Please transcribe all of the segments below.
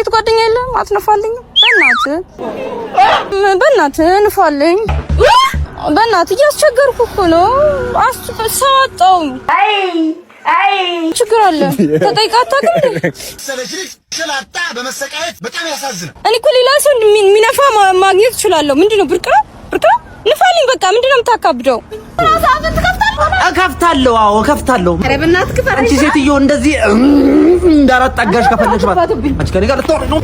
ሴት ጓደኛ የለም አትነፋልኝ በእናትህ ንፋልኝ በእናትህ እያስቸገርኩ እኮ ነው አስተሳጣው አይ ችግር አለ ተጠይቃታ ግን ስለታ በመሰቃየት በጣም ያሳዝናል እኔ እኮ ሌላ ሰው ሚነፋ ማግኘት እችላለሁ ምንድነው ብርቃ ንፋልኝ በቃ ምንድነው የምታካብደው እከፍታለሁ አዎ እከፍታለሁ ኧረ በእናትህ ክፈር አንቺ ሴትዮ እንደዚህ እንዳላጣጋሽ ከፈለግሽ ማለት አንቺ ከኔ ጋር ልትወሪ ነው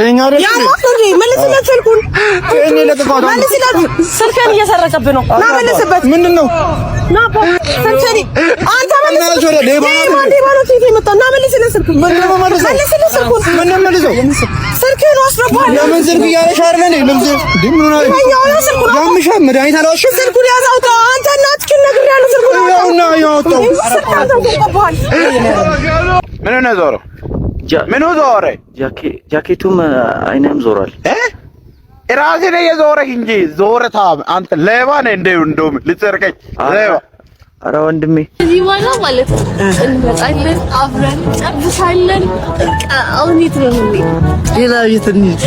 እኛው ደስ መልስለት ስልኩን እኔ ለተፋታ መልስለት ስልክህን እየሰረቀብህ ነው ና መልስበት ምንድነው ና ስልክህን አንተ መልስ ወደ ሌባኖት የመጣ ና መልስለት ስልኩን ምንድነው መልስለት ስልኩን ምንድነው መልሰው ስልክህን ወስደብሃል ለምን ስልክ እያለሽ አይደል ለምን ድምኑ ነው ያምሻ መድኃኒት አላወሽም ስልኩን ያዛውታ አንተ እናትህን ነግሬሃለሁ ስልኩን ያውና ያወጣው ምን ነው ዞሮ ምን ዞረ ጃኬቱም አይነም ዞሯል ራሴ ነው የዞረህ እንጂ ዞረታ አንተ ሌባ ነህ እንደውም ልትሰርቀኝ ሌባ ኧረ ወንድሜ እዚህ ማለት እንመጣለን አብረን ጨብሳለን አሁን የት ነው ሌላ ቤት እንሂድ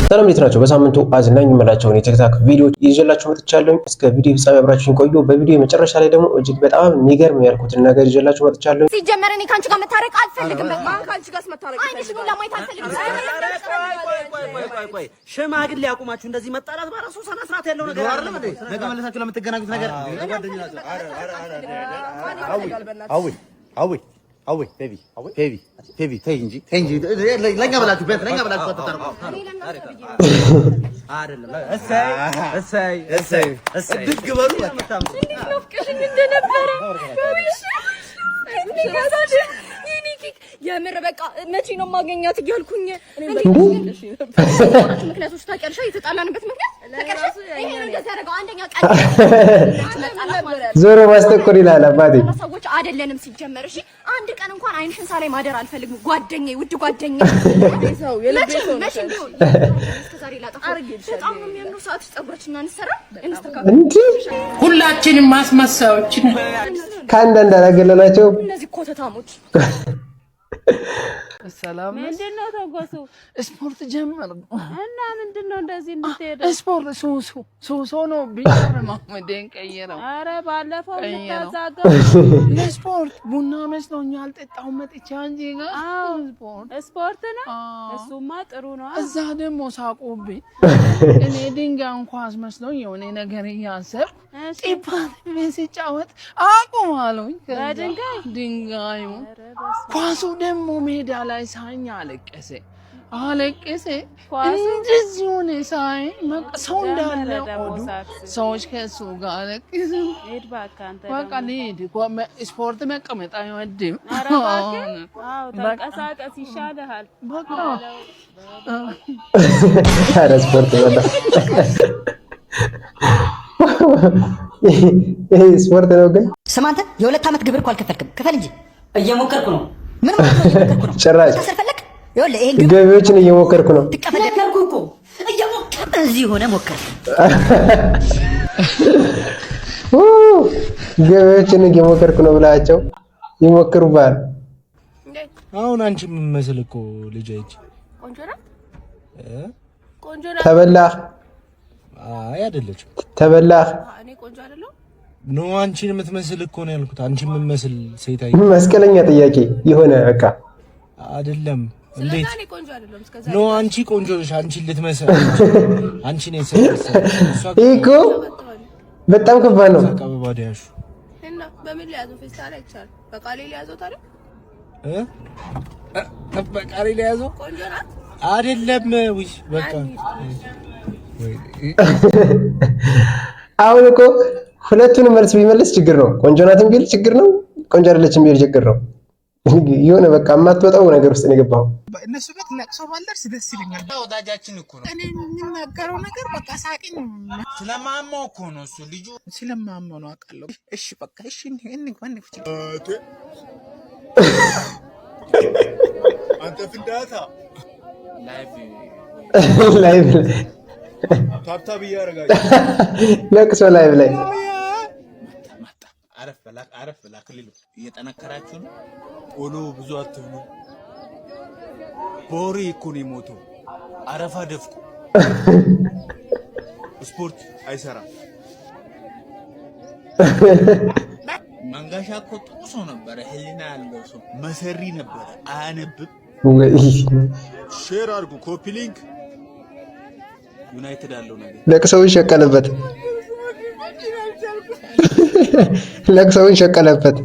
ሰላም እንዴት ናችሁ? በሳምንቱ አዝናኝ የምላቸውን የቲክታክ ቪዲዮዎች ይዤላችሁ መጥቻለሁ። እስከ ቪዲዮ ፍጻሜ አብራችሁን ቆዩ። በቪዲዮ መጨረሻ ላይ ደግሞ እጅግ በጣም የሚገርም ያልኩትን ነገር ይዤላችሁ መጥቻለሁ። ሲጀመር እኔ ካንቺ ጋር መታረቅ አልፈልግም። ካንቺ ጋር መታረቅ አይንሽን ለማየት አልፈልግም። ቆይ ሽማግሌ ያቁማችሁ እንደዚህ መጣላት በራሱ ሰና ስርዓት ያለው ነገር አይደለም እንዴ? ነገ መለሳችሁ ለምትገናኙት ነገር አዊ ቤቢ ተይ እንጂ ለኛ ብላችሁ ተተርኩ አይደለም እሰይ ድግበሩ እንደነበረ የምር በቃ መቼ ነው ማገኛት እያልኩኝ ምክንያቱም ታውቂያለሽ የተጣላንበት ምክንያት ታውቂያለሽ ይሄ ነው እንደተረጋው አንደኛ ቀን ዞሮ ማስተቆር ይላል አባቴ ሰዎች አይደለንም ሲጀመር እሺ አንድ ቀን እንኳን አይንሽን ሳላይ ማደር አልፈልግም ጓደኛዬ ውድ ጓደኛዬ ሰው የልቤ ሰው ነው እስከዛሬ ላጣፍ በጣም ነው የሚያምሩ ሰዓት ጸጉራችንን አንሰራ እንስተካከል ሁላችንም ማስመሳዮች ነን ካንዳ እንዳላገለላቸው እነዚህ ኮተታሞች ሰላም ምንድነው ተጎሱ ስፖርት ጀመር እና ምንድነው እንደዚህ እንድትሄድ ስፖርት ሶሶ ነው ቢሆን ማመደን ቀየረው አረ ባለፈው ተዛጋ ለስፖርት ቡና መስሎኛል ጠጣው መጥቻ እንጂ ስፖርት ነው እሱማ ጥሩ ነው እዛ ደግሞ ሳቆብኝ እኔ ድንጋይ እንኳን መስሎኝ የሆነ ነገር እያሰብ ጢፓት ሲጫወት አቁማለሁኝ ድንጋዩ ኳሱ ደግሞ ሜዳ ላይ ሳኛ አለቀሰ እንደዚህ ሆነ ሳይ ሰው እንዳለ ኦዱ ሰዎች ከሱ ጋር አለቀሱ በቃ ልሂድ ስፖርት መቀመጥ አይወድም ተንቀሳቀስ ይሻልሃል በቃ ኧረ ስፖርት በላ ይሄ ስፖርት ነው ግን ስማ አንተ የሁለት ዓመት ግብር እኮ አልከፈልክም ክፈል እንጂ እየሞከርኩ ነው ምን ማለት ነው እየሞከርኩ ነው ጭራሽ ተሰርፈለክ ይኸውልህ ይሄን ገቢዎችን እየሞከርኩ ነው ትቀበለከርኩ እኮ እየሞከር እዚህ ሆነ ሞከር ገቢዎችን እየሞከርኩ ነው ብላቸው ይሞክሩባል አሁን አንቺ ምን መስል እኮ ልጅ አይቼ ቆንጆ ናት ተበላህ አይ አይደለችም ተበላህ እኔ ቆንጆ አይደለም ኖ አንቺን የምትመስል እኮ ነው ያልኩት አንቺን የምትመስል ሴት አይ መስቀለኛ ጥያቄ የሆነ በቃ አይደለም እንዴት እኔ ቆንጆ አይደለም እስከዛ ኖ አንቺ ቆንጆ ነሽ አንቺን ልትመስል አንቺ ነሽ እኮ በጣም ከባድ ነው ተቀበባዲያሹ እና በምን ሊያዘው ፌስታል አይቻል በቃሌ ሊያዘው ታዲያ በቃሌ ሊያዘው ቆንጆ ናት አይደለም ወይ በቃ አሁን እኮ ሁለቱንም መልስ ቢመልስ ችግር ነው ቆንጆ ናትም ቢል ችግር ነው ቆንጆ አይደለችም ቢል ችግር ነው የሆነ በቃ የማትወጣው ነገር ውስጥ ነው የገባው እነሱ ቤት ለቅሶ ባልደርስ ደስ ይለኛል ወዳጃችን እኮ ነው እኔ የምናገረው ነገር በቃ ሳቂኝ ስለማማው እኮ ነው እሱ ልጁ ስለማማው ነው አውቃለሁ እሺ በቃ እሺ እንኳን አንተ ፍንዳታ ላይቭ ታብታብ እያደረጋችሁ ለቅሶ ላይቭ ላይ አረፍ በላ ክልሉ እየጠነከራችሁ ነው። ኦሎ ብዙ አትብሉ። ቦሪ እኮ ነው የሞተው። አረፋ ደፍቁ። ስፖርት አይሰራም። መንጋሻ እኮ ጥሩ ሰው ነበረ። ህሊና ያለው ሰው መሰሪ ነበረ። አያነብም። ሼር አድርጉ። ኮፒ ሊንክ ዩናይትድ ያለው ነገር ለቅሶውን ሸቀለበት። ለቅሶውን ሸቀለበት።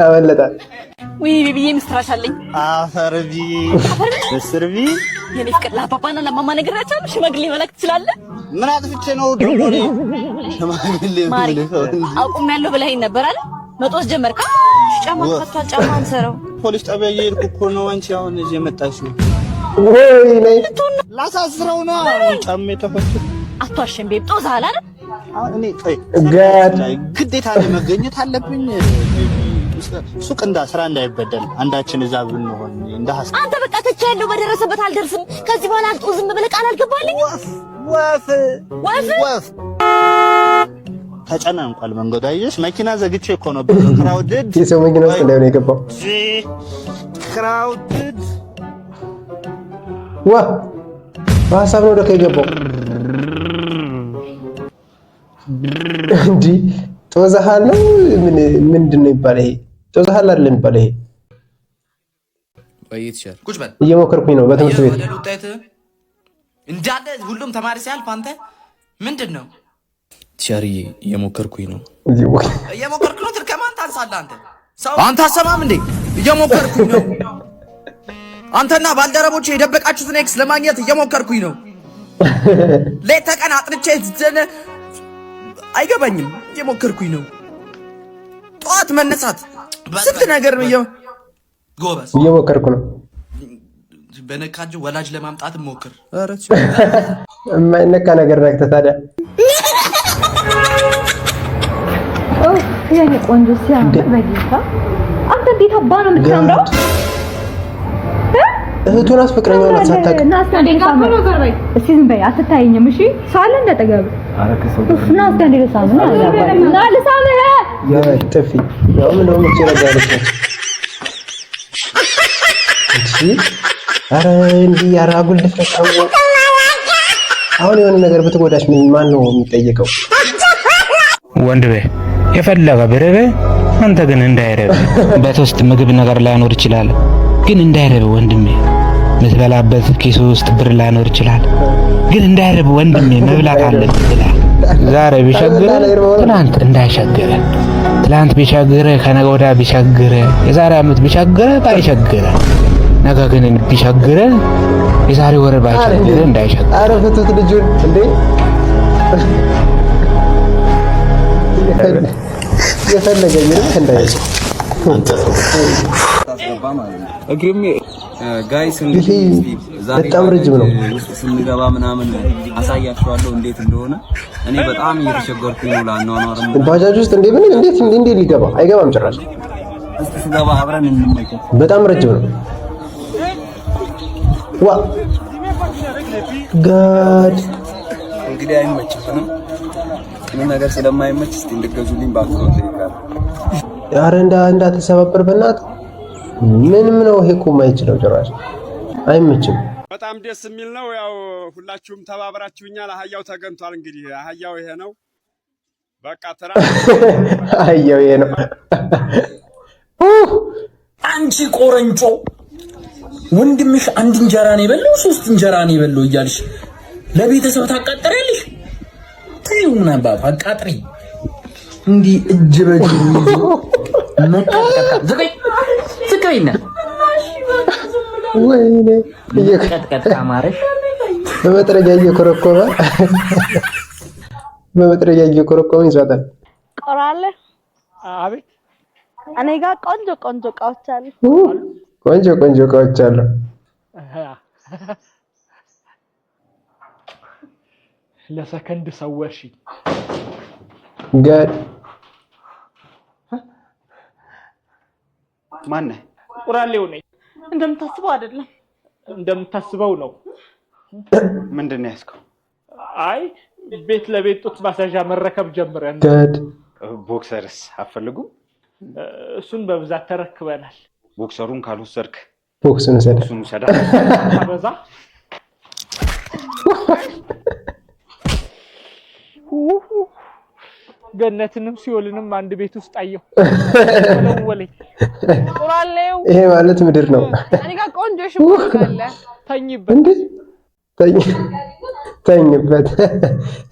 አመለጣት። ወይ ቢቢዬ ምስራች አለኝ። አፈርቢ እስርቢ የኔ ፍቅር ለአባባና ለማማ ነግራቻለሁ። ሽማግሌ መላክ ትችላለህ? ምን አጥፍቼ ነው ዶዶሪ ሽማግሌ አቁም ያለው ብለኸኝ ነበር አይደል? መጦስ ጀመርካ። ጫማ ፈቷል። ጫማ አንሰራው። ፖሊስ ጣቢያ እየሄድኩ እኮ ነው። አንቺ አሁን እዚህ የመጣሽው ወይ ነይ ላሳስረው ነው። ጫማ ተፈቱ። አቷሽን ቤብ ጦዛላ አይደል? እኔ ግዴታ ላይ መገኘት አለብኝ። ሱቅ ስራ እንዳይበደል አንዳችን እዛ ብንሆን እንደሐስ አንተ በቃ ተቻለው በደረሰበት አልደርስም። ከዚህ በኋላ አጥቶ ዝም ብለህ ቃል አልገባልኝ። ወፍ ተጨናንቋል መንገዱ። አየሽ መኪና ዘግቼ እኮ ነው። ክራውድድ የሰው መኪና ውስጥ እንዳይሆን የገባው ክራውድድ ዋ በሀሳብ ነው ደከ የገባው እንጂ ጦዛሃል ነው። ምንድን ነው ይባል? ይሄ ጦዛሃል አይደለም ይባል። ይሄ በይትሻል ቁጭ በል። እየሞከርኩኝ ነው በትምህርት ቤት ውጤት እንዳለ ሁሉም ተማሪ ሲያልፍ አንተ ምንድን ነው ቲያሪዬ? እየሞከርኩኝ ነው። እየሞከርኩ ነው። ከማን ታንሳለህ አንተ? አንተ አሰማም እንዴ? እየሞከርኩኝ ነው። አንተና ባልደረቦቼ የደበቃችሁትን ኤክስ ለማግኘት እየሞከርኩኝ ነው። ሌት ተቀን አጥንቼ አይገባኝም። እየሞከርኩኝ ነው። ጠዋት መነሳት ስንት ነገር ነው። ጎበዝ እየሞከርኩ ነው። በነካጅ ወላጅ ለማምጣት ሞክር። የማይነካ ነገር ነክተህ ታዲያ ያኔ ቆንጆ ሲያምር በጌታ አንተ እንዴት አባ ነው የምታምረው? እህቱን አስፈቅረኛው ናት ሳታውቅ እና አስታንዴ ሳምር እስቲ ዝም በይ አትታየኝም። እሺ ሳለ እንደጠገብ እና አስታንዴ ሳምር እና ለሳምር ጥፊ ያው ምን ነው ምትረጋለች? እሺ አረ እንዲህ ያራጉል ድፍረታው አሁን የሆነ ነገር ብትጎዳሽ ማን ነው የሚጠየቀው? ወንድሜ የፈለገ ብርብ አንተ ግን እንዳይረብ። በተውስጥ ምግብ ነገር ላይኖር ይችላል፣ ግን እንዳይረብ ወንድሜ። ምትበላበት ኪስ ውስጥ ብር ላይኖር ይችላል፣ ግን እንዳይረብ ወንድሜ። መብላት አለብህ። ዛሬ ቢቸግር ትናንት እንዳይቸግር፣ ትናንት ቢቸግር ከነገ ወዲያ ቢቸግር፣ የዛሬ ዓመት ቢቸግር ባይቸግር፣ ነገ ግን ቢቸግር የዛሬ ወር ባይቸግር እንዳይቸግር። አረ ፍቱት ልጁን እንዴ! የፈለገኝ ነው እንዳይል አንተ እግርሜ ጋይስ በጣም ረጅም ነው። ስንገባ ምናምን አሳያችኋለሁ እንዴት እንደሆነ። እኔ በጣም እየተቸገርኩኝ ነው ለአኗኗርም። ባጃጅ ውስጥ እንዴት ሊገባ አይገባም ጭራሽ። እስቲ ስገባ አብረን እንመለከት። በጣም ረጅም ነው። ዋ ጋድ እንግዲህ አይመችም። ምን ነገር ስለማይመች እስቲ እንድገዙልኝ ባክሮት ይካል። ኧረ እንዳትሰባበር በእናትህ። ምንም ነው ይሄ እኮ የማይችለው ጭራሽ አይመችም። በጣም ደስ የሚል ነው። ያው ሁላችሁም ተባብራችሁኛል። አህያው ተገንቷል። እንግዲህ አህያው ይሄ ነው። በቃ ተራ አህያው ይሄ ነው። አንቺ ቆረንጮ ወንድምሽ አንድ እንጀራ ነው የበለው፣ 3 እንጀራ ነው የበለው እያልሽ ለቤተሰብ ታቃጥሪያለሽ። ትዩና ባባ አቃጥሪ እንዲ እጅ በእጅ ይዞ መቀጥቀጥ ዝቀይና ወይኔ እየቀጥቀጥ ካማረሽ በመጥረጊያ እየኮረኮመ ይዟታል። ቆራለ አቤት፣ እኔ ጋር ቆንጆ እቃዎች አሉ። ቆንጆ እቃዎች አሉ። ለሰከንድ ሰወርሽ ጋር ማነህ? ቁራሌው ነኝ። እንደምታስበው አይደለም፣ እንደምታስበው ነው። ምንድነው ያስከው? አይ ቤት ለቤት ጡት ማሳዣ መረከብ ጀምረን። ቦክሰርስ አፈልጉም? እሱን በብዛት ተረክበናል። ቦክሰሩን ካልወሰድክ ቦክሱን ሰዳ አበዛ ገነትንም ሲኦልንም አንድ ቤት ውስጥ አየሁ። ወለወለኝ ቁራሌው። ይሄ ማለት ምድር ነው። እኔ ጋር ቆንጆ ሽሙጥ አለ። ተኝበት እንዴ ተኝበት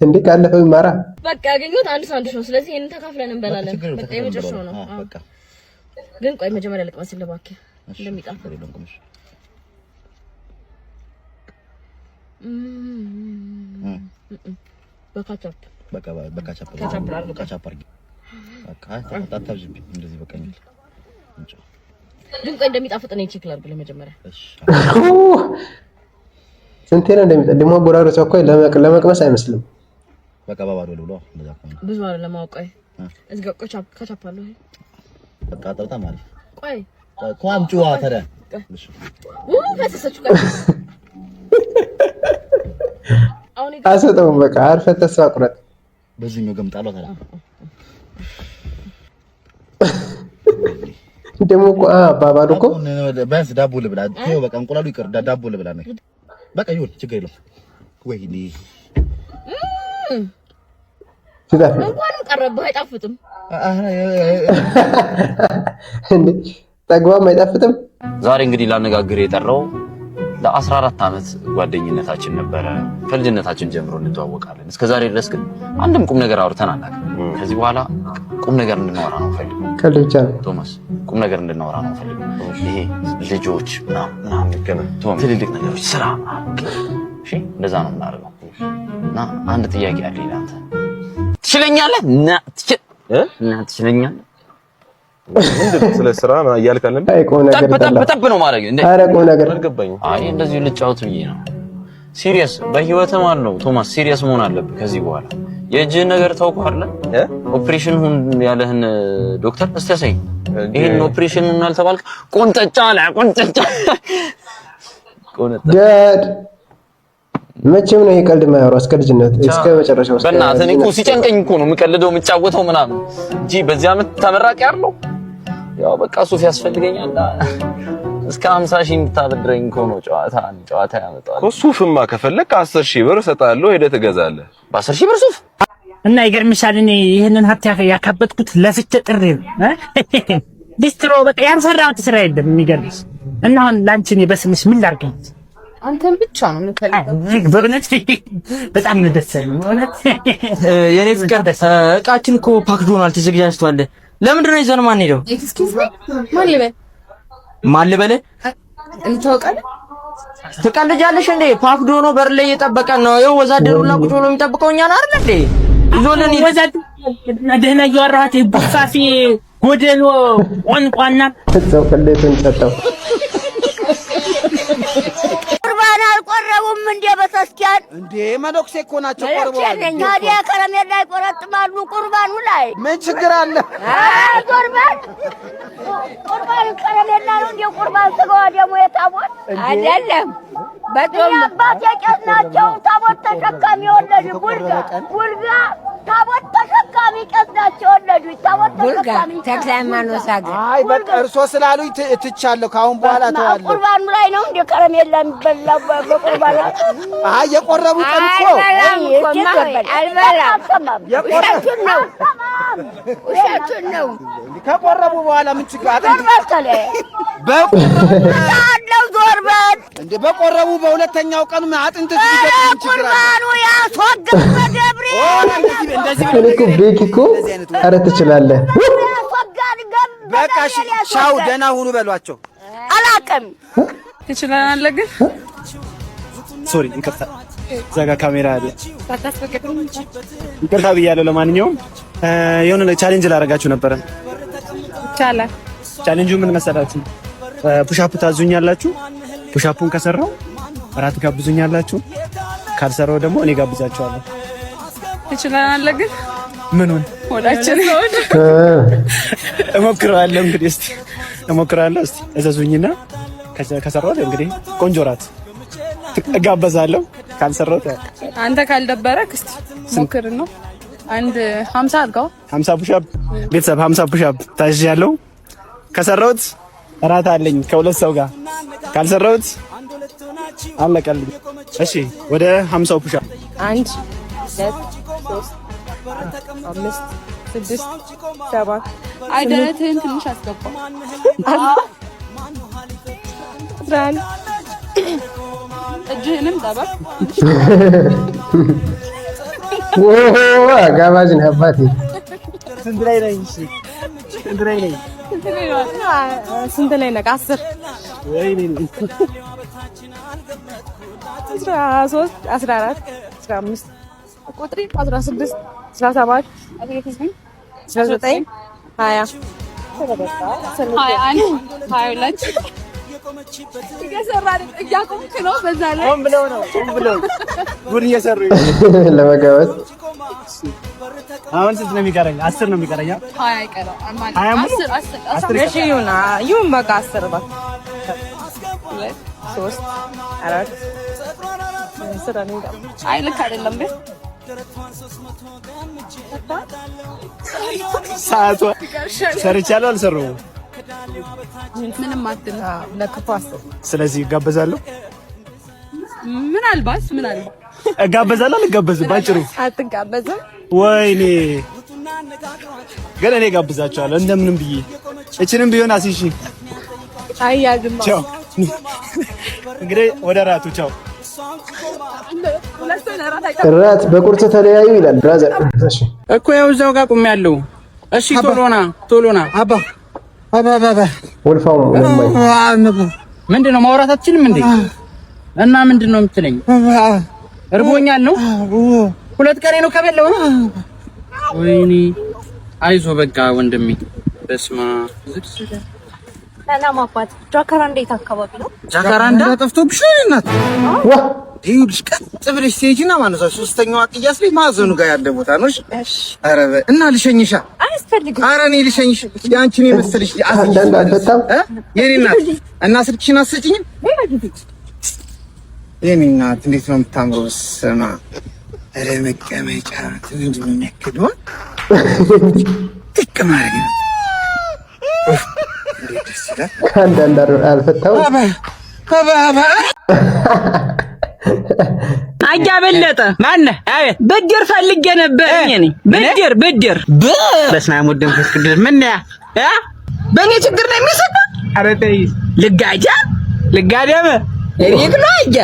እንዴ ካለፈው ይማራ። በቃ ያገኙት አንድ ሳንዱች ነው። ስለዚህ ይሄንን ተካፍለን እንበላለን። በቃ የመጨረሻው ነው። በቃ ግን ቆይ መጀመሪያ ልቅመስ ለባክህ እንደሚጣፍጥ በካቻፕ በካቻፕ አድርጊ። በቃ አታብዥብኝ እንደዚህ በቀኛል። ግን ቆይ እንደሚጣፍጥ ነው ቼክ ላድርግ ለመጀመሪያ። ስንቴ ነው እንደሚጣፍጥ ደግሞ አጎራረሰው እኮ ለመቅመስ አይመስልም። በቃ ባባዶ ብሎ እንደዛ ነው። ብዙ አይደለም ለማወቅ። ቆይ እዚህ ጋር ካቻፕ አለው። በቃ በጣም አሪፍ። ቆይ ቋምጪዋ ታዲያ ፈሰሰች። ቆይ አሰጠውም። በቃ አርፈህ ተስፋ ቁረጥ። በዚህኛው ገምጣለሁ ታዲያ ደግሞ እኮ ባባዶ እኮ ቢያንስ ዳቦ ልብላ። ተይው በቃ እንቁላሉ ይቅር፣ ዳቦ ልብላ ነው በቃ። ይሁን ችግር የለውም። ወይኔ እንኳን ቀረብህ አይጣፍጥም። እንዴ ጠግባም አይጣፍጥም። ዛሬ እንግዲህ ላነጋግር የጠራው ለ14 ዓመት ጓደኝነታችን ነበረ። ከልጅነታችን ጀምሮ እንተዋወቃለን። እስከዛሬ ድረስ ግን አንድም ቁም ነገር አውርተን አናውቅም። ከዚህ በኋላ ቁም ነገር እንድናወራ ነው ፈልገው። ከልጅ ቶማስ ቁም ነገር እንድናወራ ነው ፈልገው። ይሄ ልጆች ምናምን ትልልቅ ነገሮች ስራ፣ እሺ እንደዛ ነው የምናደርገው። እና አንድ ጥያቄ አለኝ ለአንተ። ትችለኛለህ? ትችለኛለህ? ስለ ስራ ነው እያልከን እንዴ? ጠብ ነው ማድረግ እንዴ? አረቆ ነገር አልገባኝም። አይ እንደዚህ ልጫወት ብዬ ነው። ሲሪየስ በህይወት ማለት ነው ቶማስ፣ ሲሪየስ መሆን አለብህ ከዚህ በኋላ። የእጅህን ነገር ታውቀው አይደል? ኦፕሬሽን ሁን ያለህን ዶክተር እስቲ ያሳይ። ይሄን ኦፕሬሽን ሁን አልተባልክ ቆንጠጫ ላይ ቆንጠጫ ዳድ መቼም ነው የቀልድ የማያወራው እስከ ልጅነት እስከ መጨረሻው። በእናትህ እኔ እኮ ሲጨንቀኝ እኮ ነው የምቀልደው የምጫወተው ምናምን እንጂ በዚህ ዓመት ተመራቂ አይደለሁ። ያው በቃ ሱፍ ያስፈልገኛል እስከ 50,000 እንድታበድረኝ እኮ ነው ጨዋታ ያመጣው። ሱፍማ ከፈለክ 10,000 ብር እሰጥሃለሁ፣ ሄደህ ትገዛለህ። በ10,000 ብር ሱፍ እና ይገርምሻል፣ እኔ ይሄንን ሀብት ያካበትኩት ለፍቼ ጥሬ ነው። ዲስትሮ በቃ ያልሰራሁት ስራ የለም። የሚገርምሽ እና አሁን ላንቺ እኔ በስምሽ ምን ላድርገኝ? አንተን ብቻ ነው የምፈልገው። በእውነት በጣም ነው ደስ ያለኝ። በእውነት የኔ ፍቅር እቃችን እኮ ፓክድ ሆኗል፣ ተዘጋጅቷል። ለምንድን ነው ይዘን ማን ሄደው? ኤክስኪውዝ ሚ ማን ልበል? እንታውቃለን። ትቀልጃለሽ እንዴ? ፓክድ ሆኖ በር ላይ እየጠበቀን ነው። ይኸው ወዛደሩና ቁጭ ብሎ የሚጠብቀው እኛን አይደል እንዴ? ይዞልን ወዛደሩ ደህና እያወራኋት ቡፋፊ ጎደሎ ቋንቋና እዛው ፈለተን ሰጠው። ቁርባን አልቆረቡም እንዴ? በተስኪያን እንዴ መነኩሴ እኮ ናቸው ቆርበዋል። ታዲያ ከረሜላ ላይ ቆረጥማሉ ቁርባኑ ላይ ምን ችግር አለ? ቁርባን ከረሜላ ነው እንዴ? ቁርባን ስጋዋ ደግሞ የታቦት አይደለም። በጣም አባቴ ቄስ ናቸው። ታቦት ተሸካሚ ወለዱ። ቡልጋ ታቦት ተሸካሚ ቄስ ናቸው ወለዱ። ታቦት ተሸካሚ ተክለ ሃይማኖት አገር። አይ በቃ እርሶ ስላሉኝ ትቻለሁ። ካሁን በኋላ ተዋለሁ። ቁርባኑ ላይ ነው እንዴ ከረሜላ የሚበላው? በቁርባን አይ የቆረቡ ቀን እኮ አልበላም። ውሸቱን ነው ውሸቱን ነው። ከቆረቡ በኋላ ምን ችግር አለ? ዞር በል እንዴ በቆረቡ በሁለተኛው ቀን አጥንት ሲገጥ ምን ችግር አለ? ቁርባኑ ያስወግድ በገብርኤል እንደዚህ እኮ ቤኪ እኮ ኧረ ትችላለህ። በቃ ሻው ደህና ሁኑ በሏቸው። አላውቅም ትችላለህ ግን ሶሪ እንቅርታ፣ እዛ ጋር ካሜራ አለ። እንቅርታ ብያለሁ። ለማንኛውም የሆነ ቻሌንጅ ላደርጋችሁ ነበረ። ይቻላል። ቻሌንጁ ምን መሰላችሁ? ፑሻፕ ታዙኛላችሁ። ፑሻፑን ከሰራው እራት ጋብዙኛላችሁ፣ ካልሰራው ደግሞ እኔ ጋብዛችኋለሁ። ትችላለህ ግን ምኑን ወዳችን እሞክረዋለሁ። እንግዲህ እስቲ እሞክራለሁ። እስቲ እዘዙኝና ከሰራሁት እንግዲህ ቆንጆ ራት እጋበዛለሁ። ካልሰራሁት አንተ ካልደበረክ እስቲ ሞክር ነው። አንድ 50 አድርገው 50 ፑሻፕ ቤተሰብ 50 ፑሻፕ ታዝዣለሁ። ከሰራሁት ራት አለኝ ከሁለት ሰው ጋር። ካልሰራሁት አለቀልኝ። እሺ ወደ 50 ፑሻፕ 1 2 3 5 6 7 አይደረትህን ትንሽ አስገባ። እጅህንም ጠበቅ። ጋባዥ ነህ አባቴ። ስንት ላይ ነኝ? ስንት ላይ ነኝ? 10 ወይኔ 13 14 15 ቁጥሪ 16 17 19 20 22 እያቆምክ ነው። በዛ ላይ ሆን ብለው ነው ጉድ እየሰሩ ለመጋበዝ። አሁን ስንት ነው የሚቀረኝ? 10 ነው የሚቀረኝ። 20 ይቀራል። 10 እሺ ይሁን በቃ 10 በቃ 2 3 4 አይ ልክ አይደለም ግን ሰዓቷ ሰርቻለሁ አልሰራሁም። ምንም አትልም ለክፋስ። ስለዚህ እጋበዛለሁ። ምናልባት እጋበዛለሁ አልጋበዝም? ባጭሩ አትጋበዝም? ወይኔ ግን እኔ እጋብዛቸዋለሁ እንደምንም ብዬ። እችንም ቢሆን አሲሺ አያዝም። ቻው እንግዲህ ወደ ራቱ ቻው። ራት በቁርጥ ተለያዩ ይላል ብራዘር። እሺ እኮ ያው እዛው ጋር ቆሜያለሁ። እሺ ቶሎና አባ ወልፋው ምንድነው ማውራት አትችልም እንዴ? እና ምንድነው የምትለኝ? እርቦኛል ነው 2 ቀን ነው ከበለው። ወይኔ አይዞ በቃ ወንድሜ። በስማ ሰላም አባት። ጃካራንዳ የት አካባቢ ነው? ጃካራንዳ ጠፍቶብሽ ነው እናት? ዋ ይኸውልሽ ቀጥ ብለሽ ትሄጂና ማለት ነው 3ኛው ቅያስ ላይ ማዕዘኑ ጋር ያለ ቦታ ነው። እሺ ኧረ እና ልሸኝሻ? አያስፈልግም። ኧረ እኔ ልሸኝሽ። ያንቺን የመሰለሽ የኔ እናት እና ስልክሽን አትሰጪኝም? የኔ እናት እንዴት ነው የምታምረው! ስማ ኧረ መቀመጫ ምንድን ነው የሚያክለው? ጥቅ ማድረግ ነው። ከአንዳንድ አልፈታው አያ በለጠ ማነህ? አቤት ብድር ፈልጌ ነበር። እኔ ብድር በስመ አብ ወወልድ ወመንፈስ ቅዱስ። ምን ያ በእኔ ችግር ነው የሚሰጥ? ኧረ ተይ ልጋደም እሪክ ነው አያ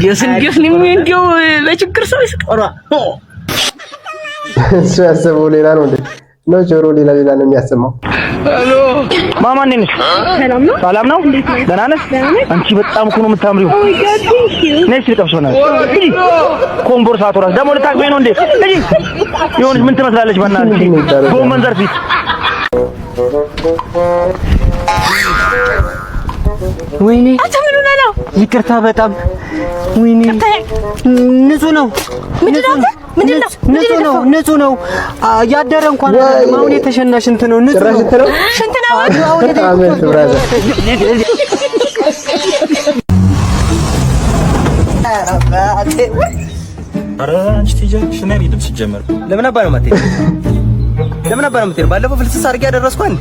ገስንገስ ነው እንደው በችግር ሰው ይስቀራ። እሱ ያሰበው ሌላ ነው እንዴ? ነው ጆሮ ሌላ ነው የሚያሰማው። ሄሎ ማማ ነኝ። ሰላም ነው? ደህና ነሽ? አንቺ በጣም እኮ ነው የምታምሪው። ነሽ ልቀብሶና ኮምቦርሳቱ ራስ ደግሞ ልታቅበኝ ነው እንዴ? እጂ ይሁን ምን ትመስላለች? በእናትሽ ጎመን ዘር ፊት ወይኔ አተምኑ ነው። ይቅርታ በጣም ወይኔ ንጹህ ነው። ንጹህ ነው። ያደረ እንኳን ማውን የተሸናሽ እንት ነው። ንጹህ ነው። ሽንት ነው። ኧረ አንቺ ትሄጃለሽ እና እኔ ልብስ ጀመር። ለምን አባ ነው የማትሄጂው? ባለፈው ፍልስስ አድርጌ ያደረስኳል።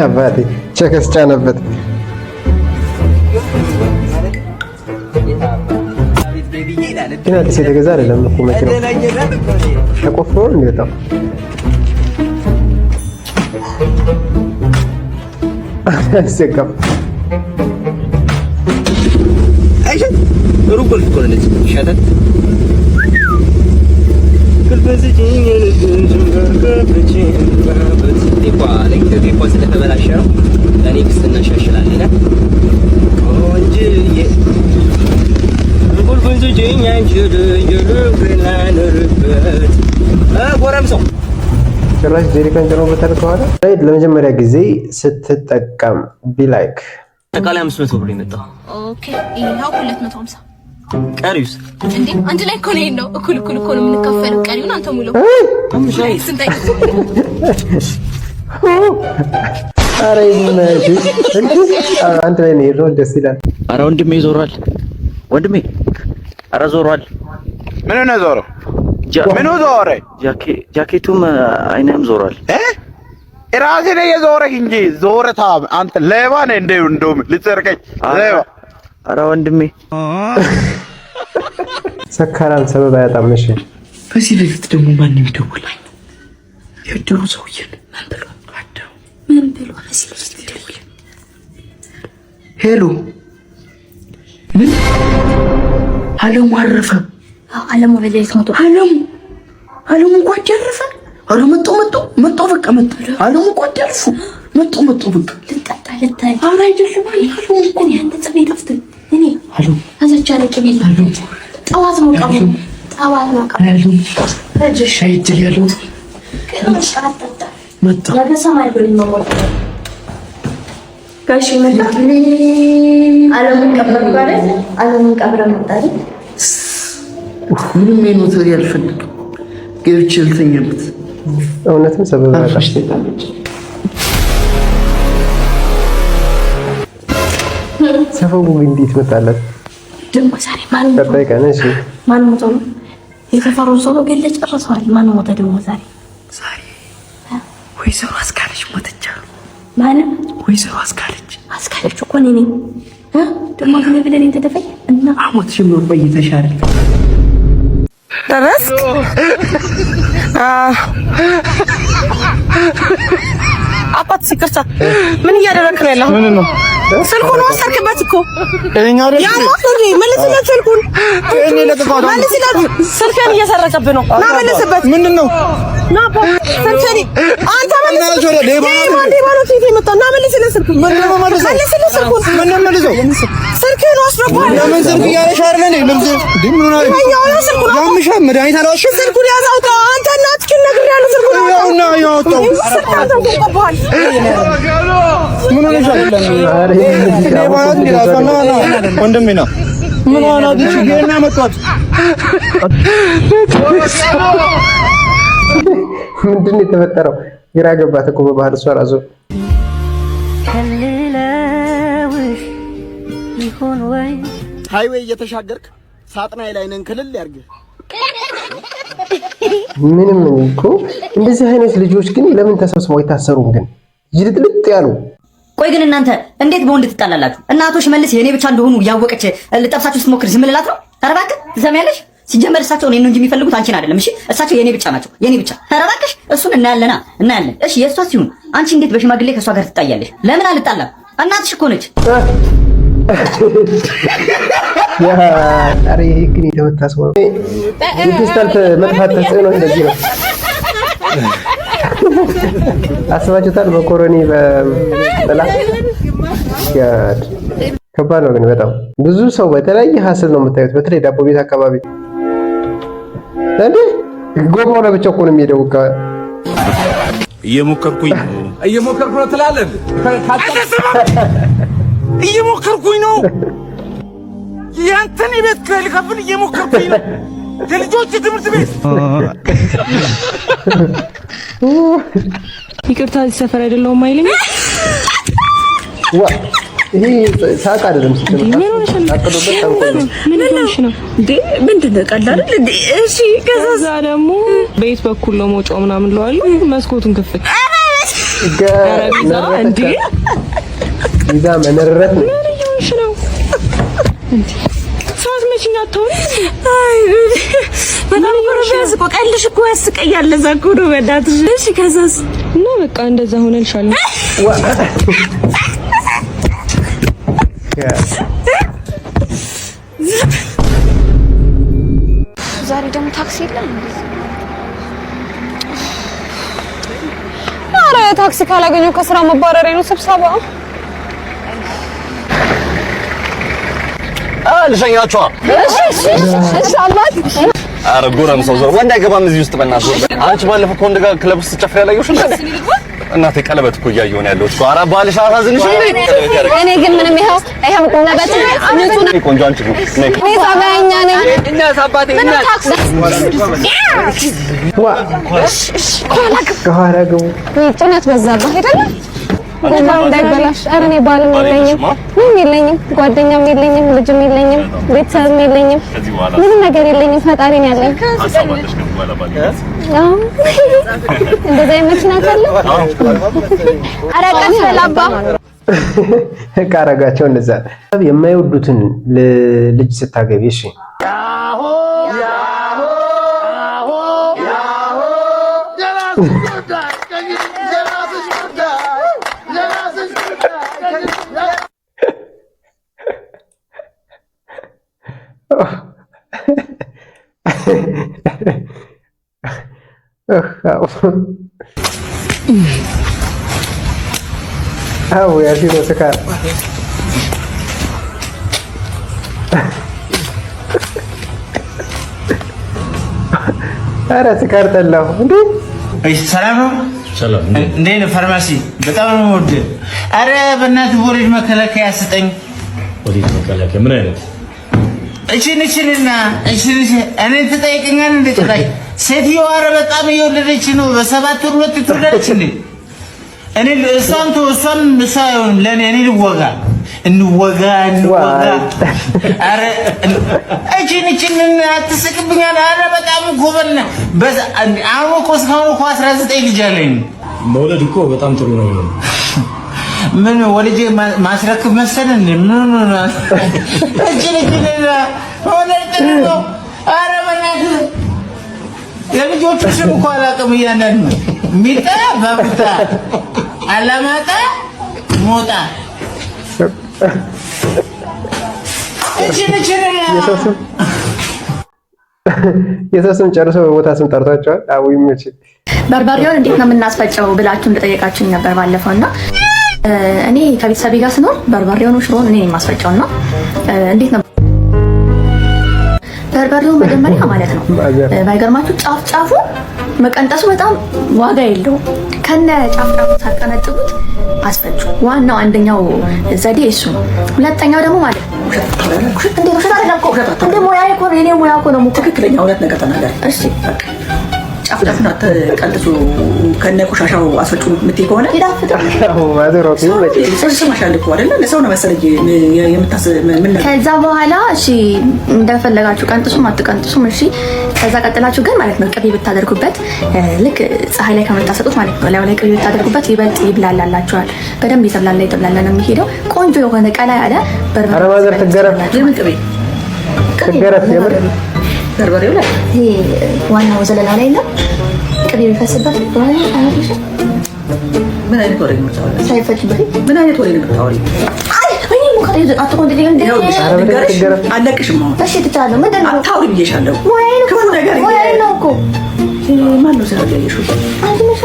አባቴ ቸከስ ጫነበት። ግን አዲስ የተገዛ አይደለም እኮ መኪናው ተቆፍሮ ነው የሚወጣው። አሰቀም አይሽ ሩቁ ልኮ ነው ለዚህ ሻታት ከልበዝኝ ስለተበላሸ ነው እኔ ክስ እናሻሽላለን። ጎረምሳው ጭራሽ ጀሪካን ጭኖበታል ከኋላ። ለመጀመሪያ ጊዜ ስትጠቀም ቢላይክ አጠቃላይ 500 ብር የመጣው። ኦኬ ይሄው 250። ቀሪውስ እንዴ አንድ ላይ እኮ ነው እኩል እኮ ነው የምንካፈለው። ቀሪውን አንተ ሙሉ አረ ይመሽ አንተ ላይ ነው ደስ ይላል። አረ ወንድሜ ዞሯል። ወንድሜ አረ ዞሯል። ምን ነው ዞረው? ምን ዞረ? ጃኬቱም አይነም ዞሯል። ራሴ ነኝ የዞረህ እንጂ ዞረታ አንተ ሌባ ነህ እንዴ? እንደውም ልትሰርቀኝ ሌባ። አረ ወንድሜ ሰካራም ሰበብ አያጣም። እሺ በዚህ ልጅት ደግሞ ማን ይደውል? የድሮ ሰውዬ ምን ብሎ በዚህ ልጅት ይደውል? ሄሎ ምን አለሙ አረፈ? አለሙ በሌሊት ሞቶ አለሙ እንኳን ጨረሰ። አረ መጣ በቃ መጣ። አለሙ እንኳን ጨረሰ። መጣ በቃ ልጠጣ አረ አይደለም አለሙ እኮ ያንተ ጽቤ ከፍት እኔ አለሙ አዘቻ ለቅም አለሙ ጠዋት ነው ቀሙ አለሙ ሻይ እጅል ያለው መጣ ያገሰማይ ብለኝ መሞት ጋሽ መጣ አለሙን ቀብረ መጣ ምንም አይነት ያልፈልግ ገብቼ ልተኛበት። እውነትም ሰበብ አጣሽ። ሰፈሩ እንዴት መጣለት? ደግሞ ዛሬ ማን ሞቶ ነው? የሰፈሩ ሰው ነው ገለ ጨርሰዋል። ማን ሞተ ደግሞ ዛሬ? ወይዘሮ አስካለች ሞተች አሉ። ማንም ወይዘሮ አስካለች እኮ ነኝ ደግሞ ግን ብለን ተደፈኝ እና አሞት ጀምሮ በይተሻል ደረስክ? አባት ሲከርሳ ምን እያደረክ ነው ያለው? ምን ነው ስልኩን ወሰድክበት እኮ እኛ አይደል? ያ ማፍሪ መልስለት ስልኩን። እኔ ለጥፋት መልስለት ስልክህን እየሰረቀብህ ነው። ና መልስበት። ምንድነው? ና ስልክህን አንተ መልስለት። ሌባ ነው ፊት የመጣው። ና መልስለት ስልኩን። መልስለት ስልኩን። ምን ነው መልሰው? ስልክህን ወስደውብሃል። ለምን ስልክ እያለሽ አይደል እንዴ? ለምን ምን ሆነ? ያምሻ መድኃኒት አላወሽ? ስልኩን ያዛውጣ። አንተ እናትህን ነግሬሃለሁ። ስልኩን ያውና ያወጣው ምን ሆነሻል? ወንድሜ ነው ምን ሆነ? ዲሽጌና መጣት ምንድን ነው የተፈጠረው? ግራ ገባት እኮ በባህር እሷ ራሱ ከልለውሽ ይሁን ወይ ሃይዌይ እየተሻገርክ ሳጥናይ ላይ ነን ክልል ያርግ። ምንም እኮ እንደዚህ አይነት ልጆች ግን ለምን ተሰብስበው አይታሰሩም? ግን ይልጥልጥ ያሉ ቆይ ግን እናንተ እንዴት በወንድ ትጣላላችሁ? እናቶሽ መልስ የኔ ብቻ እንደሆኑ ያወቀች ልጠብሳችሁ ስትሞክር ዝም ልላት ነው? ኧረ እባክህ ትሰሚያለሽ? ሲጀመር እሳቸው እኔን ነው እንጂ የሚፈልጉት አንቺን አይደለም። እሺ እሳቸው የኔ ብቻ ናቸው፣ የኔ ብቻ። ኧረ እባክሽ እሱን እናያለን። እሺ የእሷ ሲሆን አንቺ እንዴት በሽማግሌ ከእሷ ጋር ትጣያለሽ? ለምን አልጣላም? እናትሽ እኮ ነች። ያ ኧረ ይሄ ግን የተመታ ሰው ነው። የክርስቲያን መጥፋት ተጽዕኖ እንደዚህ ነው። አስባችሁታል? መኮረኒ በጥላ ከባድ ነው። ግን በጣም ብዙ ሰው በተለያየ ሀስል ነው የምታዩት። በተለይ ዳቦ ቤት አካባቢ እንዴ ጎማው ለብቻው እኮ ነው የሚሄደው። እየሞከርኩኝ ነው ትላለህ። እየሞከርኩኝ ነው። ያንተን ቤት ከልከፍል እየሞከርኩኝ ነው። የልጆች ትምህርት ቤት ይቅርታ ሰፈር አይደለሁም አይልም። ዋ ይሄ ሳቅ አይደለም። ምን ሆነሽ ነው እንዴ? ምንድነው ቀላል እንዴ? እሺ ከዛ ደግሞ ቤት በኩል ነው ሞጮ ምናምን ለዋለሁ። መስኮቱን ክፍት እንዴ ይዛ መነረት ነው። ምን ይሆንሽ ነው እንዴ? ሰዓት መቼኛ አትሆን? አይ በጣም ወረበዝ እኮ ቀልሽ እኮ ያስቀያል። ለዛ እኮ ነው በእናትሽ። እሺ ከዛስ? እና በቃ እንደዛ ሆነልሻለሁ። ዛሬ ደግሞ ታክሲ የለም። ኧረ ታክሲ ካላገኘሁ ከስራ መባረሬ ነው። ስብሰባ ልሸኛችኋ። እሺ አባት። ኧረ ጎረምሳው ዞር ወንድ አይገባም እዚህ ውስጥ በእናትህ። አንቺ ባለፈው ከወንድ ጋር ክለብ ውስጥ ጨፍሪ ያላየሁሽ እንዴ? እናቴ ቀለበት እኮ እያየሁ ነው ያለሁት እኮ። ኧረ ባልሽ አሳዝንሽ እንዴ? እኔ ግን ምንም ይኸው ቁመበት ንጹህ ነው። ቆንጆ አንቺ ነው ነይ ይሳበኛ ነኝ እና አባቴ እና ጭነት በዛብህ አይደለ? ቦታው እንዳይበላሽ። ኧረ እኔ ባልም የለኝም፣ ምንም የለኝም፣ ጓደኛም የለኝም፣ ልጅም የለኝም፣ ቤተሰብም የለኝም፣ ምንም ነገር የለኝም። ፈጣሪ ነው ያለኝ። እንደዛ መኪና ካለ ኧረ ቀስ በል አባ ካረጋቸው እንደዛ የማይወዱትን ልጅ ስታገቢ እሺ ya sih sekar. Ada sekar telah. ሰላም ነው። ሰላም እንዴት ነው? ፋርማሲ በጣም ነው ወደ አረ በእናትህ ወሬድ መከላከያ ስጠኝ። ወሬድ መከላከያ ምን አይነት እቺንና እኔ ተጠይቀኛል እንደ ጭራሽ ሴትዮዋ አረ በጣም እየወለደች ነው። በሰባት ወር ሁለት ትወልዳለች እንዴ? እኔ እሷም ሳይሆን ለኔ እኔ ልወጋ እንወጋ አረ እቺንና አትስቅብኛል። አረ በጣም ጎበና በዛ አሁን እኮ እስካሁን እኮ 19 ልጅ አለኝ። መውለድ እኮ በጣም ጥሩ ነው። ምን ወልጄ ማስረክብ መሰለን ምን እቺንና ወለድ ነው። አረ በእናትህ የልጆቹ ስም እኮ አላውቅም። እያንዳንዱ ሚጣ ባቡታ አላማጣ ሞጣ የሰስም ጨርሶ ቦታ ስም ጠርቷቸዋል። አው ይመች በርበሬውን እንዴት ነው የምናስፈጨው ብላችሁ እንደጠየቃችሁኝ ነበር ባለፈውና እኔ ከቤተሰቤ ጋር ስኖር በርበሬውን ሽሮን እኔ የማስፈጨውና እንዴት ነው በርበሬው መጀመሪያ ማለት ነው ባይገርማችሁ ጫፍ መቀንጠሱ በጣም ዋጋ የለውም። ከነ ጫፍ ሳቀነጥቡት አስፈጩ። ዋናው አንደኛው ዘዴ እሱ ነው። ሁለተኛው ደግሞ ማለት ነው ትክክለኛ እውነት ነገር ተናገር። እሺ ጫፍና ተቀንጥሱ ከነ ቆሻሻው አስፈጩ የምትይ ከሆነ ይዳፍጣል። ከዛ በኋላ እሺ እንደፈለጋችሁ ቀንጥሱም አትቀንጥሱም እሺ። ከዛ ቀጥላችሁ ግን ማለት ነው ቅቤ ብታደርጉበት ልክ ፀሐይ ላይ ከምታሰጡት ማለት ነው ላይ ቅቤ ብታደርጉበት ይበልጥ ይብላላላችኋል። በደንብ የተብላላ ነው የሚሄደው። ቆንጆ የሆነ ቀላ ያለ በርበሬው ላይ ይሄ ዋናው ዘለላ ላይ ነው ቅቤ የሚፈስበት በኋላ አይሽ ምን አይነት ወሬ ነው የምታወሪው? ሳይፈጭ በፊት ምን አይነት ወሬ ነው የምታወሪው? አይ እኔ ሙከራ አትቆንጥ እንደ አለቅሽም ነው። እሺ ትቻለሁ። ምንድን ነው አታውሪ ብዬሻለሁ። ክፉ ነገር ነው እኮ ማን ነው ሰው ያየሽው? አንቺ ነሽ።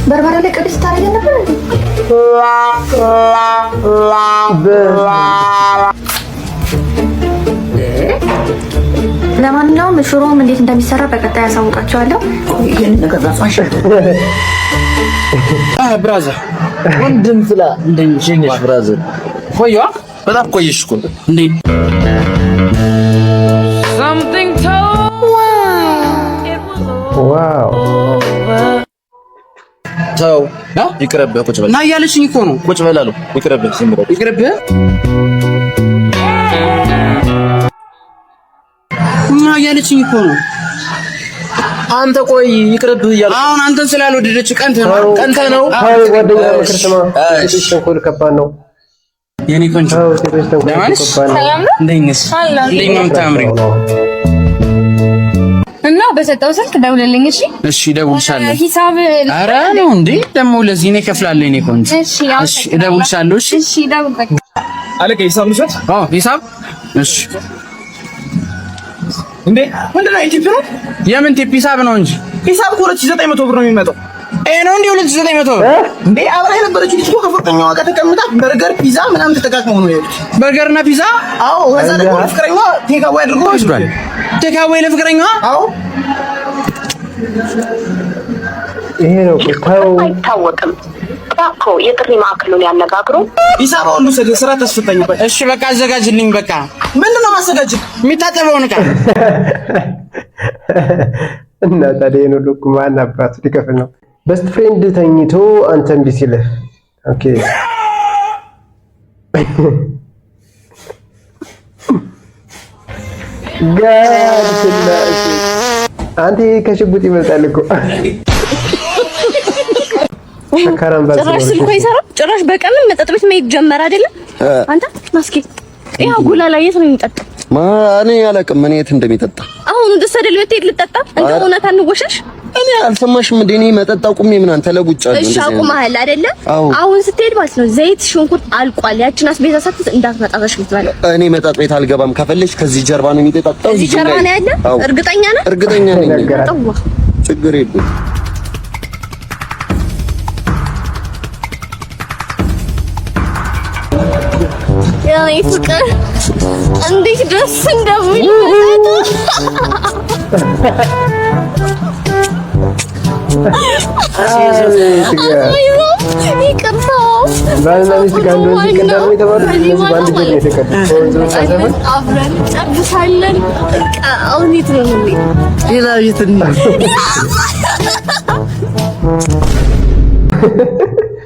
በርበሬው ላይ ቅቤ ስታረጊ ነበር እንዴ? ለማንኛውም ሽሮም እንዴት እንደሚሰራ በቀጣይ ያሳውቃቸዋለሁ። ይሄን ነገር ራሷን ብራዘር ወንድም ፍላ እንደንቺ ብራዘር ቆየዋ በጣም ቆየሽ እኮ እንዴ something ዋው ተው ይቅርብህ ቁጭ በል ና እያለችኝ እኮ ነው። ቁጭ በል አለው። ይቅርብህ ዝም ብለህ ይቅርብህ ና እያለችኝ እኮ ነው። አንተ ቆይ ይቅርብህ እያለ አሁን አንተን ስላልወደደች ቀንተ ነው። አይ ጓደኛ ምክርተማ እሺ ተንኮል ከባድ ነው። የኔ ቆንጆ ለማንስ ሰላም ነው እንደኝስ እንደኛም ታምሪ እና በሰጠው ስልክ ደውልልኝ። እሺ እሺ እደውልሻለሁ። ሂሳብ ኧረ ነው እንዴ ደግሞ ለዚህ እኔ እከፍላለሁ። የኔ ቆንጆ እሺ እደውልሻለሁ። እሺ እሺ ደውል አለቀ። ሂሳብ ልሰጥ? አዎ ሂሳብ እሺ እንዴ ምንድን ነው ኢቲፒ ነው? የምን ቲፒ ሂሳብ ነው እንጂ ሂሳብ እኮ 2900 ብር ነው የሚመጣው። ነው እንዴ 2900 ብር እንዴ? አብራ የነበረች ልጅ እኮ ከፍቅረኛዋ ጋር ተቀምጣ በርገር ፒዛ ምናምን ተጠቃቅመው ነው የሄዱት። በርገርና ፒዛ? አዎ። ከዛ ደግሞ ፍቅረኛዋ ቴካዌ አድርጎ ወስዷል። ቴካዌ ለፍቅረኛዋ? አዎ። ይሄ ነው ታው አይታወቅም። እባክዎ የጥሪ ማዕከሉን ያነጋግሩ። ይሳባው ሁሉ ስራ ተስፈተኝበት። እሺ በቃ አዘጋጅልኝ። በቃ ምንድነው ማዘጋጅ? የሚታጠበውን ዕቃ እና ታዲያ ነው ልኩ ማን አባቱ ሊከፍል ነው? በስት ፍሬንድ ተኝቶ አንተ እምቢ ሲልህ ኦኬ አንተ ከሽጉጥ ይመጣል እኮ ጭራሽ ስልኩ አይሰራም። ጭራሽ በቀን መጠጥ ቤት መሄድ ጀመረ አይደለም አንተ ማስኪ ያ ጉላ ላይ የት ነው የሚጠጣው? ማን ያለቅም ምን የት እንደሚጠጣ አሁን ደስ አይደል? ቤት ልጠጣ እንደ እውነት አንወሸሽ። እኔ አልሰማሽም እንዴ? እኔ መጠጣ ቁሜ ምን አንተ ለቡጫለሁ እሺ አቁመሃል አይደለ? አሁን ስትሄድ ማለት ነው ዘይት ሽንኩርት አልቋል። ያችን አስቤዛ ሳትይዝ እንዳትመጣሽ ምትባለው። እኔ መጠጥ ቤት አልገባም። ከፈለሽ ከዚህ ጀርባ ነው የሚጠጣው። እዚህ ጀርባ ነው ያለ? እርግጠኛ ነህ? እርግጠኛ ነኝ። ችግር የለም። ያኔ ፍቅር እንዴት ደስ እንደሚል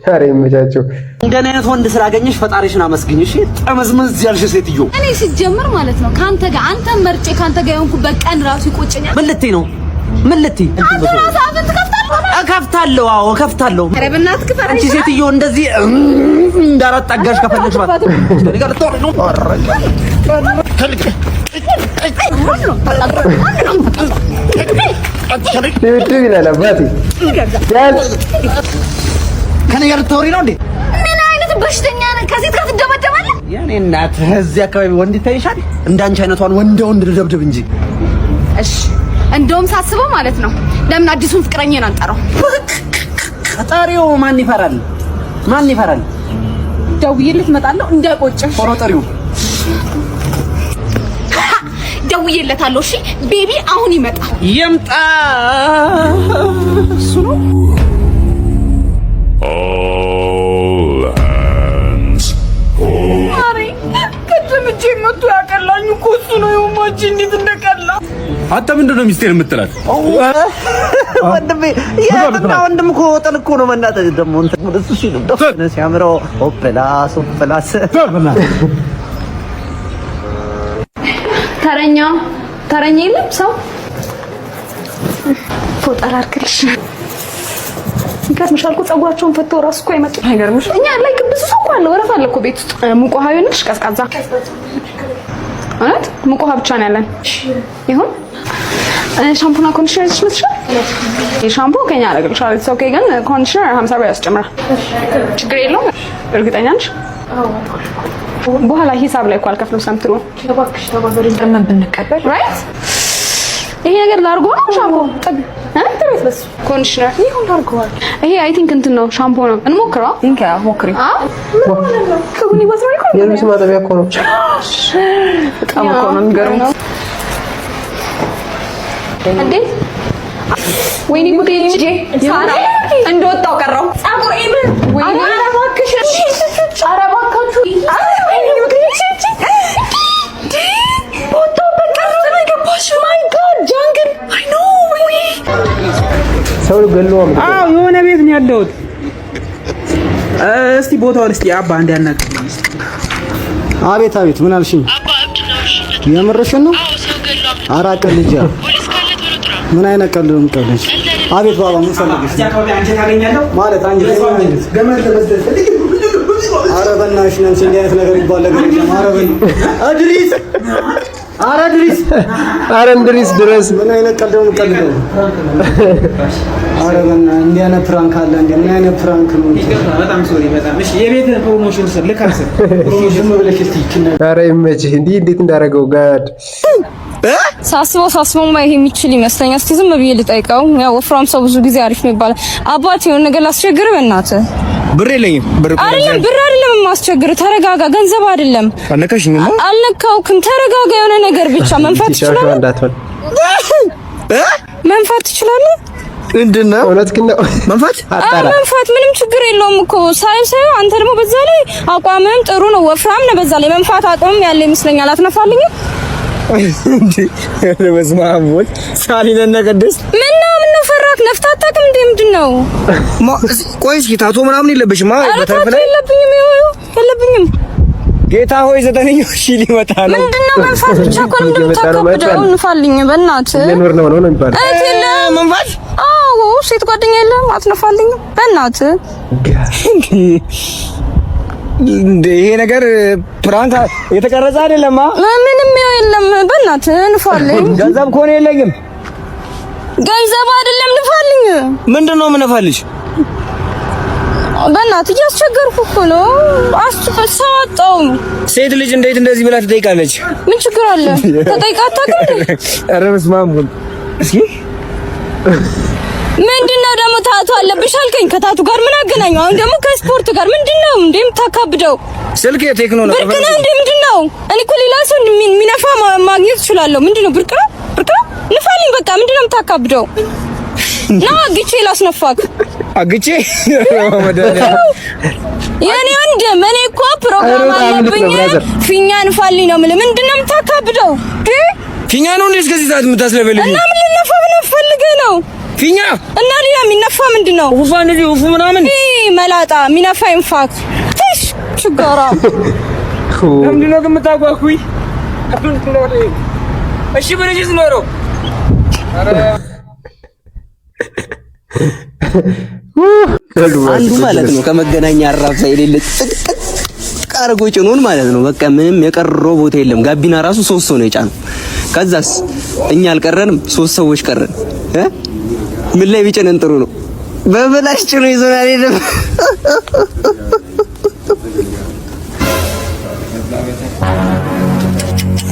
ኧረ ይመቻቸው። እንደኔ አይነት ወንድ ስላገኘሽ ፈጣሪሽን አመስግኝ። እሺ ጠመዝመዝ ያልሽ ሴትዮ እኔ ሲጀምር ማለት ነው ካንተ ጋር አንተን መርጬ ካንተ ጋር የሆንኩበት ቀን ራሱ ይቆጨኛል። ምን ልትይ ነው? ምን ልትይ? እከፍታለሁ። አዎ እከፍታለሁ። ኧረ በእናትህ ክፈል። አንቺ ሴትዮ እንደዚህ እንዳላጣጋሽ ከፈለግሽ ማለት እኔ ጋር ልትወሪ ነው። ይላል አባቴ ከኔ ጋር ልትወሪ ነው እንዴ? ምን አይነት በሽተኛ ነህ? ከሴት ጋር ትደበደባለህ? የኔ እናት እዚህ አካባቢ ወንድ ይታይሻል? እንዳንቺ አይነቷን ወንድ ልደብድብ እንጂ። እሺ እንደውም ሳስበው ማለት ነው ለምን አዲሱን ፍቅረኛን አንጠራው? ጠሪው ማን ይፈራል? ማን ይፈራል? ደውዬለት እመጣለሁ እንዳይቆጭሽ። ቶሎ ጠሪው። ደውዬለታለሁ። እሺ ቤቢ አሁን ይመጣል። ይምጣ። እሱ ነው All hands. አሬ ከደም እጄ መቶ ያቀላኝ እኮ እሱ ነው። የማጂ እንዴት እንደቀላ አንተ ምንድን ነው ሚስቴር የምትላት? ወንድሜ የትና ወንድም እኮ ወጠን እኮ ነው መናጠ ደግሞ እንትን እሱ ሲሉ ደፍነ ሲያምረው ኦፕላስ ተረኛ የለም ሰው ፎጣራ አርክልሽ ይገርምሻል እኮ ፀጉራቸውን ፈተው ራሱ እኮ አይመጡ። አይገርምሽ? እኛ ላይ ብዙ ሰው እኮ አለ፣ ወረፋ አለ እኮ ቤት ውስጥ። ሙቅ ውሃ ይሆንልሽ ቀዝቃዛ? ማለት ሙቅ ውሃ ብቻ ነው ያለን። ይሁን። ሻምፖና ኮንዲሽነር ይችላል። ሻምፖ ከኛ አደረግልሻለሁ። ኢትስ ኦኬ። ግን ኮንዲሽነር 50 ብር ያስጨምራል። ችግር የለውም። እርግጠኛ ነሽ? በኋላ ሂሳብ ላይ እኮ አልከፍልም ሰምትሩ። እባክሽ ተባበሪ እንደምን ብንቀበል ራይት። ይሄ ነገር ላርጎ ነው ሻምፖ ጠብ ጥሬት በስ ኮንዲሽነር ይሁን ላርጎዋል። ይሄ አይ ቲንክ እንትን ነው ሻምፖ ነው። እንሞክረው። እንካ ሞክሪ። ከጉኒ ወስራይ እኮ የልብስ ማጠቢያ እኮ ነው። በጣም እኮ ነው የሚገርመው። እንዴ ወይኔ ጉዴ ልጄ ሳራ እንደወጣው ቀረው ጻጉር ኢብ ወይኔ አረባክሽ አረባካችሁ ወይኔ ጉዴ ወጣው በቀረው ነገባሽ ማይ ጋድ ጃንግል አይ ኖ ወይኔ ሰው ገሎ አዎ የሆነ ቤት ነው ያለሁት። እስቲ ቦታውን እስቲ አባ እንዲያናቅ። አቤት አቤት ምን አልሽኝ? የምርሽን ነው? አራቀ ልጅ ምን አይነት ቀልድ ነው የምትቀልጂው? አቤት ባባ ምን ፈልገሽ? አንቺ ታገኛለሁ ማለት አንቺ ገመድ ለመስደድ ኧረ በእናትሽ ነን እንዲህ አይነት ነገር ይባል ነገር የለም። ኧረ እንድሪስ ድረስ ምን አይነት ቀልድ ነው የምትቀልደው? ኧረ በእናትህ እንዲህ አይነት ፕራንክ አለ እንዴ? ምን አይነት ፕራንክ ነው? በጣም ሶሪ በጣም እሺ። የቤት ፕሮሞሽን ስር ልካስር ፕሮሞሽን ብለሽ እስቲ ይችላል። ኧረ ይመችህ። እንዴት እንዳደረገው ጋድ ሳስበው ማየት የሚችል ይመስለኛል። እስቲ ዝም ብዬ ልጠይቀው። ያው ወፍራም ሰው ብዙ ጊዜ አሪፍ ነው ይባላል። አባቴ የሆነ ነገር ላስቸግር በእናትህ። ብር የለኝም። ብር አይደለም የማስቸግር። ተረጋጋ። ገንዘብ አይደለም። አልነካሽኝማ። አልነካውክም። ተረጋጋ። የሆነ ነገር ብቻ መንፋት ትችላለህ። መንፋት ትችላለህ። ምንድነው? እውነት ግን ነው መንፋት መንፋት ምንም ችግር የለውም እኮ ሳይው አንተ ደግሞ በዛ ላይ አቋምም ጥሩ ነው፣ ወፍራም ነው። በዛ ላይ መንፋት አቅምም ያለ ይመስለኛል። አትነፋልኝም እንዴ? ለበስማም ወይ ሳሊነና ቅድስት ምን ነው ፈራክ? ነፍታት አታውቅም እንዴ? ምንድነው? ቆይ እስኪ ታቶ ምናምን የለብሽማ? በተረፈ ላይ የለብኝም። ጌታ ሆይ ዘጠነኛው ሺህ ሊመጣ ነው። ምንድነው መንፋት ብቻ እኮ ነው እንደምታከብደው። እንፋልኝ በእናትህ የኖር ነው የሚባለው። መንፋት አዎ ሴት ጓደኛ የለም አትነፋልኝ በእናትህ። እንዴ ይሄ ነገር ፕራንክ የተቀረጸ አይደለም። ምንም የለም በእናትህ እንፋልኝ። ገንዘብ ኮኔ የለኝም። ገንዘብ አይደለም ንፋልኝ። ምንድነው የምነፋልሽ? በእናትህ እያስቸገርኩ እኮ ነው። አስተፈሳጣው ሴት ልጅ እንዴት እንደዚህ ብላ ትጠይቃለች? ምን ችግር አለ? ተጠይቃታ ግን ኧረ በስመ አብ እስኪ ምንድነው ደግሞ ታቱ አለብሽ አልከኝ። ከታቱ ጋር ምን አገናኘው? አሁን ደግሞ ከስፖርት ጋር ምንድነው እንዴ የምታካብደው? ስልክ የቴክኖ ነው። ብርቅ ነው እንዴ? ምንድነው? እኔ እኮ ሌላ ሰው የሚነፋ ማግኘት እችላለሁ። ምንድነው ብርቅ ነው? ንፋልኝ በቃ። ምንድነው የምታካብደው? ና አግቼ ላስነፋክ። አግቼ የኔ ወንድም እኔ እኮ ፕሮግራም አለብኝ። ፊኛ ንፋልኝ ነው የምልህ። ምንድነው የምታካብደው? ፊኛ ነው እንዴ እስከዚህ ሰዓት የምታስለፈልኝ? እና ምን ልነፋ ፈልገህ ነው? ፊኛ እና ሌላ የሚነፋ ምንድነው? ውፋ እንደዚህ ውፉ ምናምን መላጣ የሚነፋ ኢንፋክት ትሽ ችግራ ምንድነው ግን የምታጓኩኝ? እሺ በልጅስ ኖሮ አንዱ ማለት ነው ከመገናኛ አራብሳ የሌለ ጥቅጥቅ አርጎ ጭኖን ማለት ነው። በቃ ምንም የቀረው ቦታ የለም። ጋቢና ራሱ 3 ሰው ነው የጫነው። ከዛስ እኛ አልቀረንም፣ 3 ሰዎች ቀረን። ምን ላይ ቢጭነን ጥሩ ነው? በበላሽ ጭኖ ይዞናል። የለም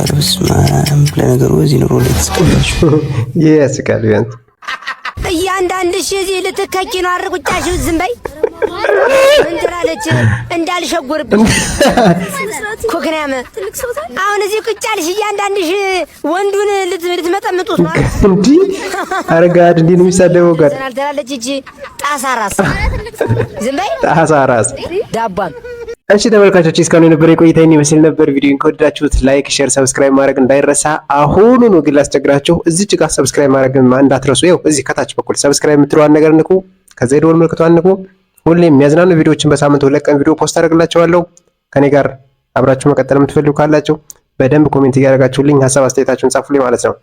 አርስማም ለነገሩ እዚህ ኑሮ ላይ ተስቀምጣችሁ ያስቃል። ቢያንስ እያንዳንድሽ እዚህ ልትከኪ ነው። አርጉጫሽው ዝም በይ። ምን ትላለች? እንዳልሸጉርብኝ ኮክናም አሁን እዚህ ቁጫልሽ እያንዳንድሽ ወንዱን ልትመጠምጡት ነው እንዴ? አረጋድ እንዴ ነው የሚሳደበው ጋር ትላለች። እጂ ጣሳ ራስ ዝም በይ። ጣሳ ራስ ዳባም እሺ ተመልካቾች እስካሁን የነበረ ቆይታ ይመስል ነበር። ቪዲዮን ከወደዳችሁት ላይክ፣ ሼር፣ ሰብስክራይብ ማድረግ እንዳይረሳ። አሁኑ ነው ግን ላስቸግራችሁ እዚች ጋር ሰብስክራይብ ማድረግ እንዳትረሱ። ይኸው እዚህ ከታች በኩል ሰብስክራይብ የምትለዋን ነገር ንኩ። ከዛ የደወል ምልክቷን ንኩ። ሁሌም የሚያዝናኑ ቪዲዮዎችን በሳምንት 2 ቀን ቪዲዮ ፖስት አደርግላችኋለሁ። ከኔ ጋር አብራችሁ መቀጠል የምትፈልጉ ካላችሁ በደንብ ኮሜንት እያደረጋችሁልኝ ሀሳብ አስተያየታችሁን ጻፉልኝ ማለት ነው።